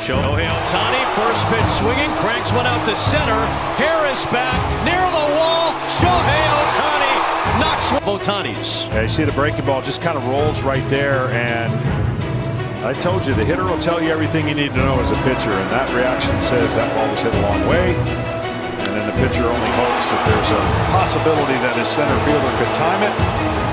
shoheiohtani, first pitch swinging, cranks one out to center. Harris back near the wall. Shoheiohtani knocks Ohtanis. Yeah, you see the breaking ball just kind of rolls right there, and I told you the hitter will tell you everything you need to know as a pitcher, and that reaction says that ball was hit a long way. And then the pitcher only hopes that there's a possibility that his center fielder could time it.